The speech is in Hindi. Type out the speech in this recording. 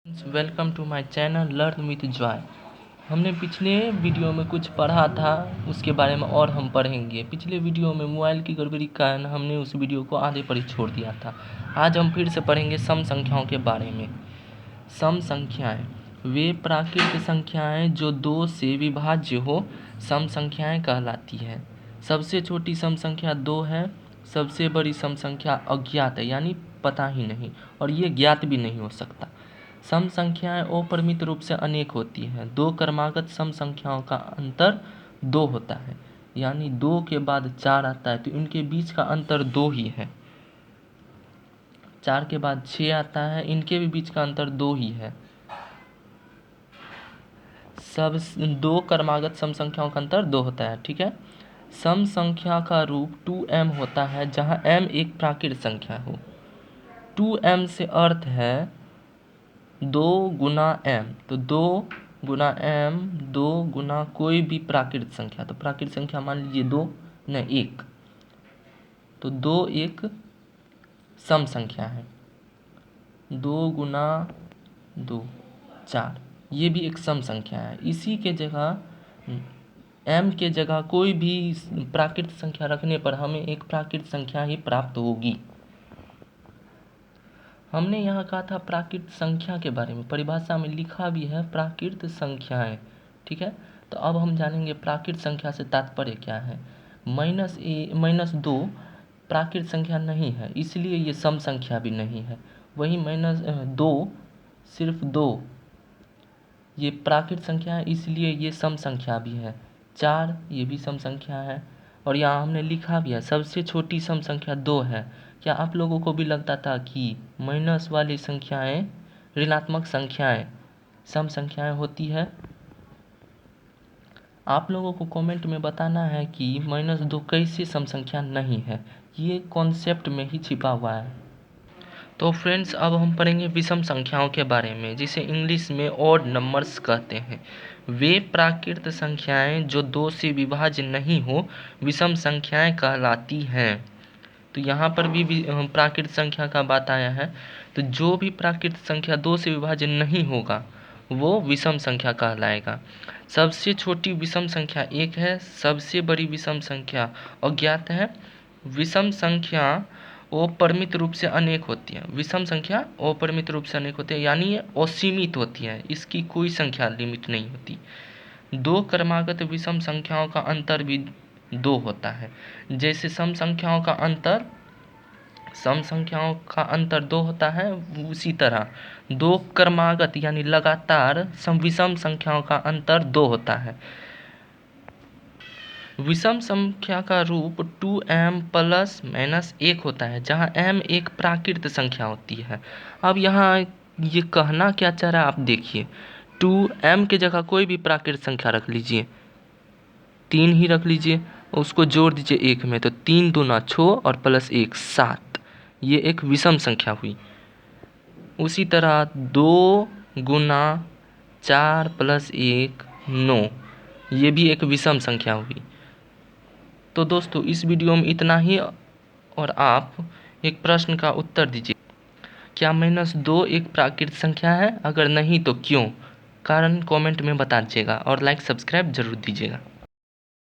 Welcome to my channel learn with Joy. हमने पिछले वीडियो में कुछ पढ़ा था, उसके बारे में और हम पढ़ेंगे। पिछले वीडियो में मोबाइल की गड़बड़ी के कारण हमने उस वीडियो को आधे पर ही छोड़ दिया था। आज हम फिर से पढ़ेंगे सम संख्याओं के बारे में। सम संख्याएं वे प्राकृत संख्याएं जो 2 से विभाज्य हो सम संख्याएं कहलाती हैं। सबसे छोटी सम संख्या 2 है। सबसे बड़ी सम संख्या अज्ञात है, यानी पता ही नहीं, और ये ज्ञात भी नहीं हो सकता। सम संख्याएं अपरिमित रूप से अनेक होती हैं। 2 क्रमागत सम संख्याओं का अंतर 2 होता है, यानी 2 के बाद 4 आता है तो इनके बीच का अंतर 2 ही है। 4 के बाद 6 आता है, इनके भी बीच का अंतर 2 ही है। सब 2 क्रमागत सम संख्याओं का अंतर 2 होता है, ठीक है। सम संख्या का रूप 2m होता है, जहां m एक प्राकृत संख्या हो। 2m से अर्थ है 2 गुना m, तो 2 गुना m, 2 गुना कोई भी प्राकृत संख्या। तो प्राकृत संख्या मान लीजिए 2 नहीं 1, तो 2 एक सम संख्या है। 2 गुना 2 4, ये भी एक सम संख्या है। इसी के जगह m के जगह कोई भी प्राकृत संख्या रखने पर हमें एक प्राकृत संख्या ही प्राप्त होगी। हमने यहाँ कहा था प्राकृत संख्या के बारे में, परिभाषा में लिखा भी है प्राकृत संख्याएं, ठीक है। तो अब हम जानेंगे प्राकृत संख्या से तात्पर्य क्या है। -2 प्राकृत संख्या नहीं है, इसलिए ये सम संख्या भी नहीं है। वही -2 सिर्फ 2 ये प्राकृत संख्या है, इसलिए ये सम संख्या भी है। 4 ये भी सम संख्या है, और यहाँ हमने लिखा भी है सबसे छोटी सम संख्या 2 है। क्या आप लोगों को भी लगता था कि माइनस वाली संख्याएं, ऋणात्मक संख्याएं सम संख्याएं होती है? आप लोगों को कमेंट में बताना है कि -2 कैसे सम संख्या नहीं है। ये कॉन्सेप्ट में ही छिपा हुआ है। तो फ्रेंड्स, अब हम पढ़ेंगे विषम संख्याओं के बारे में, जिसे इंग्लिश में ऑड नंबर्स कहते हैं। वे प्राकृत संख्याएं जो 2 से विभाज्य नहीं हो विषम संख्याएं कहलाती हैं। तो यहाँ पर भी प्राकृत संख्या का बात आया है। तो जो भी प्राकृत संख्या 2 से विभाज्य नहीं होगा वो विषम संख्या कहलाएगा। सबसे छोटी विषम संख्या 1 है। सबसे बड़ी विषम संख्या अज्ञात है। विषम संख्या अपरिमित रूप से अनेक होती है। विषम संख्या अपरिमित रूप से अनेक होती है, यानी ये असीमित होती है, इसकी कोई संख्या लिमिट नहीं होती। 2 क्रमागत विषम संख्याओं का अंतर भी 2 होता है। जैसे सम संख्याओं का अंतर 2 होता है, उसी तरह 2 क्रमागत यानी लगातार विषम संख्याओं का अंतर 2 होता है। विषम संख्या का रूप 2m ± 1 होता है, जहां m एक प्राकृत संख्या होती है। अब यहाँ ये कहना क्या चाह रहा है आप देखिए। 2m के जगह कोई भी प्राकृत संख्या रख लीजिए, 3 ही रख लीजिए, उसको जोड़ दीजिए 1 में, तो 3 दूना 6 और +1 7, ये एक विषम संख्या हुई। उसी तरह 2 गुना 4 + 1 9, ये भी एक विषम संख्या हुई। तो दोस्तों, इस वीडियो में इतना ही, और आप एक प्रश्न का उत्तर दीजिए। क्या -2 एक प्राकृत संख्या है? अगर नहीं तो क्यों? कारण कमेंट में बता दीजिएगा, और लाइक सब्सक्राइब जरूर दीजिएगा।